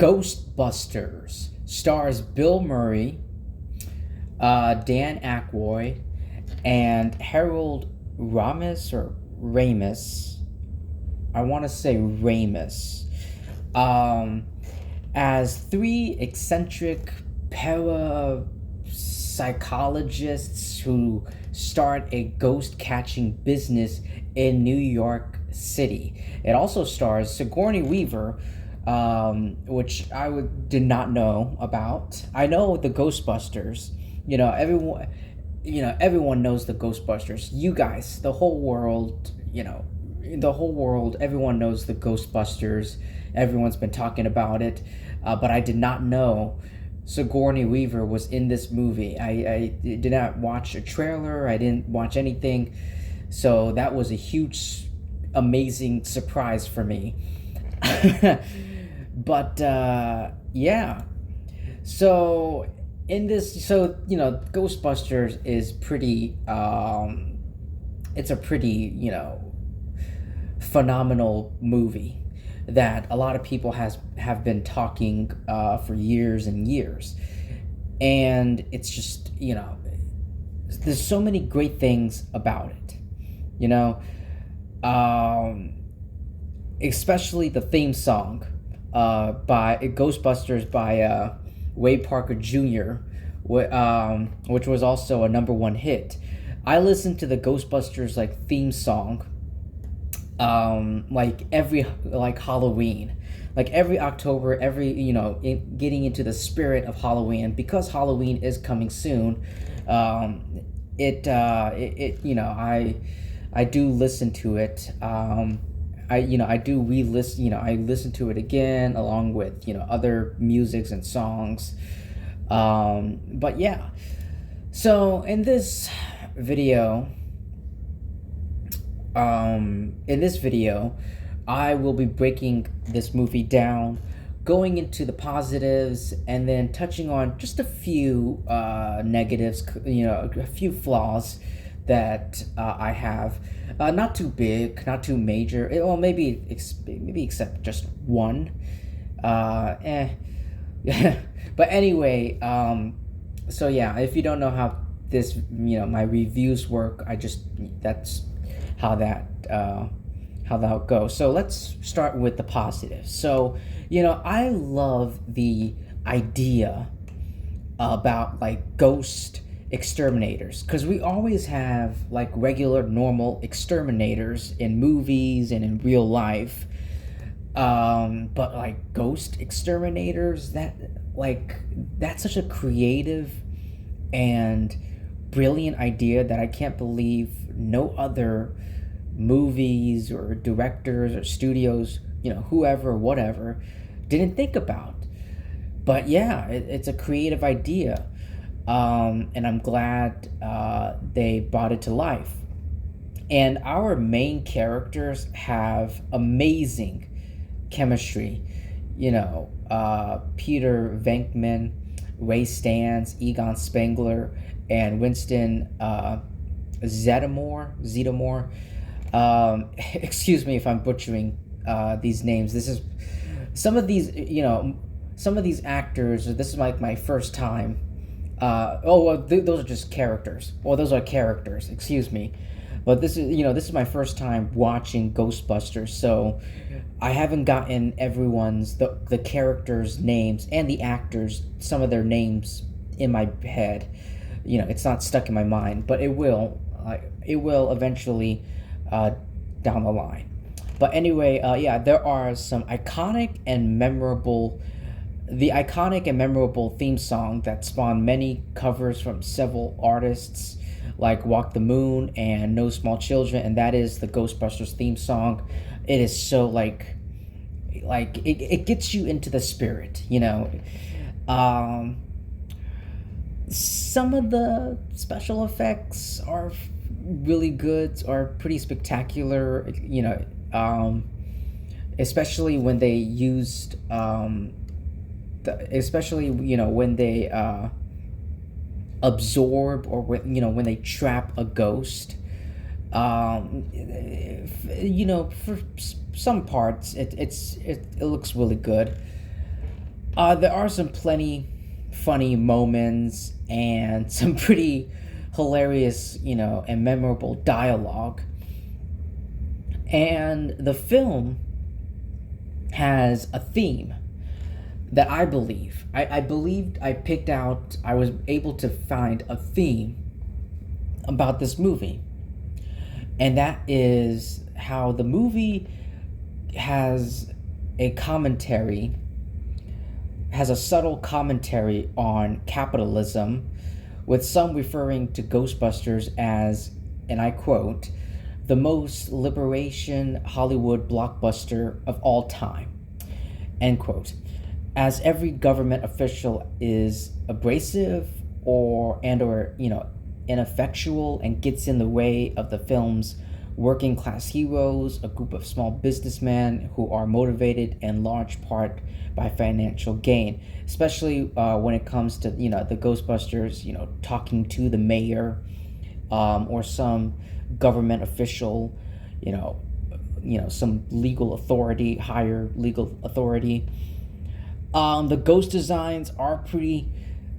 Ghostbusters stars Bill Murray, Dan Aykroyd, and Harold Ramis. I want to say Ramis. Um, as three eccentric parapsychologists who start a ghost catching business in New York City. It also stars Sigourney Weaver, which did not know about. I know the Ghostbusters. You know everyone. Everyone knows the Ghostbusters. You guys, the whole world. The whole world. Everyone knows the Ghostbusters. Everyone's been talking about it, but I did not know Sigourney Weaver was in this movie. I did not watch a trailer. I didn't watch anything, so that was a huge, amazing surprise for me. But yeah, so Ghostbusters is pretty. It's a pretty phenomenal movie that a lot of people have been talking for years and years, and it's just there's so many great things about it, you know, um, especially the theme song by Ghostbusters by Wade Parker Jr., which was also a number one hit. I listened to the Ghostbusters theme song every Halloween, every October, getting into the spirit of Halloween, because Halloween is coming soon. I do listen to it. I do re-listen. I listen to it again along with other musics and songs. But yeah, so video in this video, I will be breaking this movie down, going into the positives, and then touching on just a few negatives, a few flaws that I have. Not too big, not too major. Well, maybe except just one. Yeah. But anyway, so yeah, if you don't know how this, my reviews work, that's how that goes. So let's start with the positives. So I love the idea about ghost exterminators, because we always have regular normal exterminators in movies and in real life, but ghost exterminators, that's such a creative and brilliant idea that I can't believe no other movies or directors or studios, whoever, whatever, didn't think about. But yeah, it's a creative idea, and I'm glad they brought it to life. And our main characters have amazing chemistry. Peter Venkman, Ray Stantz, Egon Spengler, and Winston Zeddemore. Excuse me if I'm butchering these names. This is some of these actors. This is my first time. Those are just characters. Well, those are characters. Excuse me, but this is my first time watching Ghostbusters, so I haven't gotten everyone's the characters' names and the actors, some of their names in my head. It's not stuck in my mind, but it will. It will eventually down the line. But anyway, yeah, there are some iconic and memorable. The iconic and memorable theme song that spawned many covers from several artists, like Walk the Moon and No Small Children, and that is the Ghostbusters theme song. It is so it gets you into the spirit, Some of the special effects are really good, are pretty spectacular, especially when they used, when they absorb, or when they trap a ghost. For some parts, it looks really good. There are some plenty funny moments and some pretty hilarious, and memorable dialogue. And the film has a theme that I was able to find a theme about this movie. And that is how the movie has a commentary, has a subtle commentary on capitalism, with some referring to Ghostbusters as, and I quote, the most liberation Hollywood blockbuster of all time, end quote. As every government official is abrasive or ineffectual and gets in the way of the film's working class heroes, a group of small businessmen who are motivated in large part by financial gain, especially when it comes to the Ghostbusters, talking to the mayor, or some government official, you know, some legal authority, higher legal authority. The ghost designs are pretty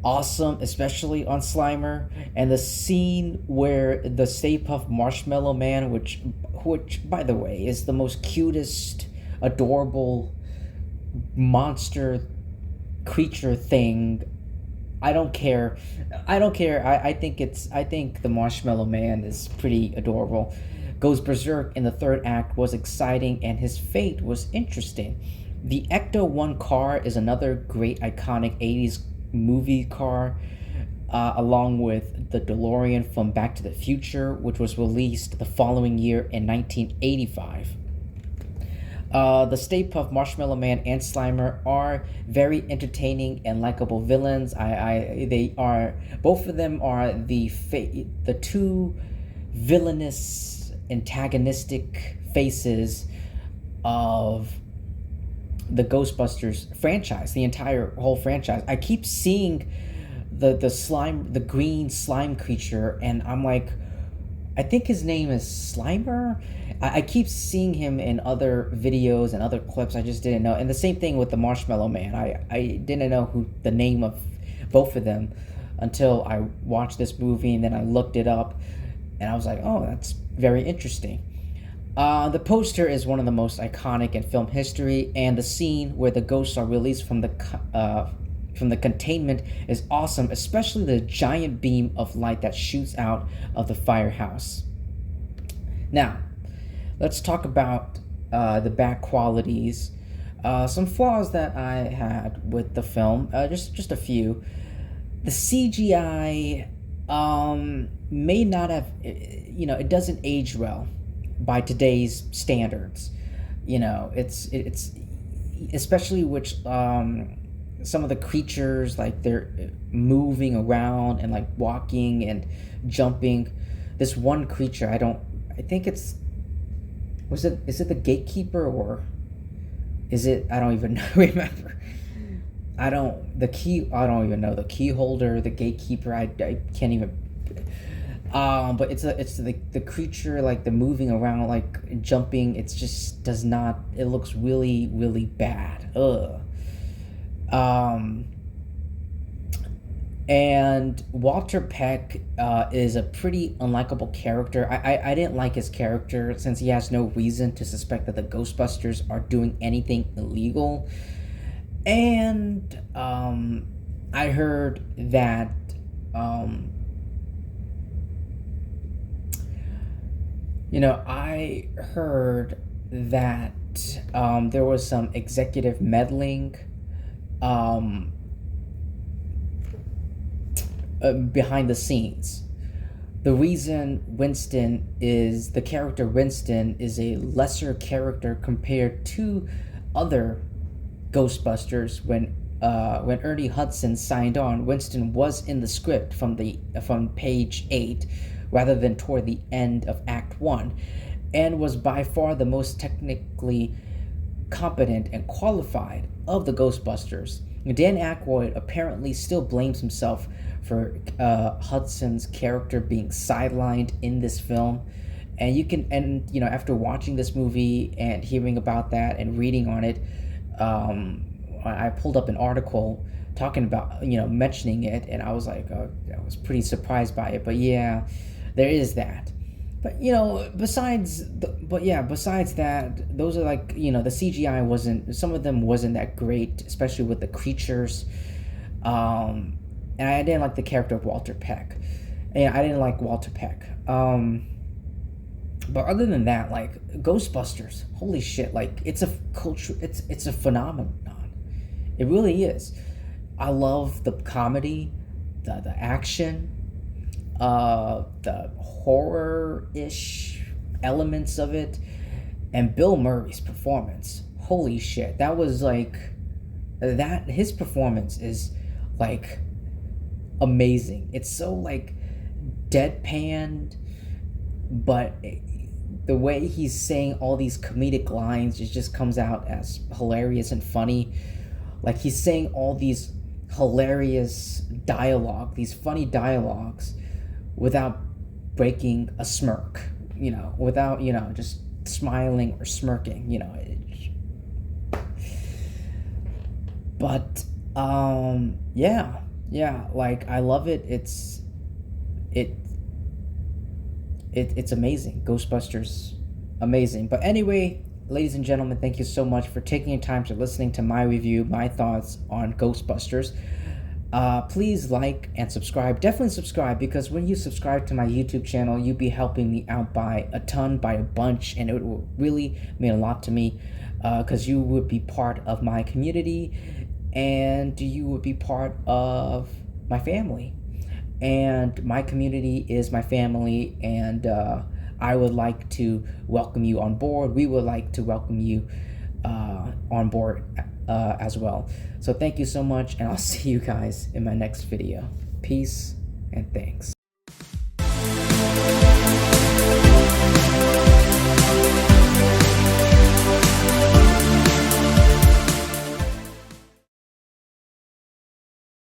awesome, especially on Slimer, and the scene where the Stay Puft Marshmallow Man, which by the way is the most cutest, adorable monster creature thing. I don't care. I don't care. I think the Marshmallow Man is pretty adorable. Goes berserk in the third act was exciting and his fate was interesting. The Ecto 1 car is another great iconic 80s movie car, along with the DeLorean from Back to the Future, which was released the following year in 1985. The Stay Puft Marshmallow Man and Slimer are very entertaining and likable villains. They are, both of them are the two villainous antagonistic faces of the Ghostbusters franchise, the entire whole franchise. I keep seeing the green slime creature, and I'm like, I think his name is Slimer. I keep seeing him in other videos and other clips. I just didn't know. And the same thing with the Marshmallow Man. I didn't know who the name of both of them until I watched this movie, and then I looked it up, and I was like, oh, that's very interesting. The poster is one of the most iconic in film history, and the scene where the ghosts are released from the containment is awesome, especially the giant beam of light that shoots out of the firehouse. Now, let's talk about the bad qualities. Some flaws that I had with the film, just a few. The CGI may not have, it doesn't age well by today's standards. It's especially which some of the creatures, like they're moving around and like walking and jumping. This one creature, I think it's, is it the gatekeeper, or is it, I don't even remember. I don't even know, the key holder, the gatekeeper, I can't even. But it's the creature, like the moving around, like jumping. It's just does not. It looks really really bad. Ugh. And Walter Peck is a pretty unlikable character. I didn't like his character since he has no reason to suspect that the Ghostbusters are doing anything illegal. And I heard that I heard that there was some executive meddling behind the scenes. The reason the character Winston is a lesser character compared to other Ghostbusters. When Ernie Hudson signed on, Winston was in the script from page 8 rather than toward the end of Act 1, and was by far the most technically competent and qualified of the Ghostbusters. Dan Aykroyd apparently still blames himself for Hudson's character being sidelined in this film. After watching this movie and hearing about that and reading on it, I pulled up an article talking about, mentioning it, and I was like, I was pretty surprised by it. But yeah, there is that. But besides that, those are like, the CGI wasn't, some of them wasn't that great, especially with the creatures. And I didn't like the character of Walter Peck. And I didn't like Walter Peck. But other than that, like Ghostbusters, holy shit! Like it's a culture. It's a phenomenon. It really is. I love the comedy, the action, the horror ish elements of it, and Bill Murray's performance. Holy shit! That was like that. His performance is like amazing. It's so like deadpan, but the way he's saying all these comedic lines, it just comes out as hilarious and funny. Like he's saying all these hilarious dialogue, these funny dialogues, without breaking a smirk. Without just smiling or smirking. But yeah, like I love it. It's amazing. Ghostbusters, amazing. But anyway, ladies and gentlemen, thank you so much for taking your time to listening to my review, my thoughts on Ghostbusters. Please like and subscribe. Definitely subscribe, because when you subscribe to my YouTube channel, you'll be helping me out by a ton, by a bunch, and it will really mean a lot to me, because you would be part of my community, and you would be part of my family. And my community is my family, and I would like to welcome you on board. We would like to welcome you on board as well. So thank you so much, and I'll see you guys in my next video. Peace and thanks.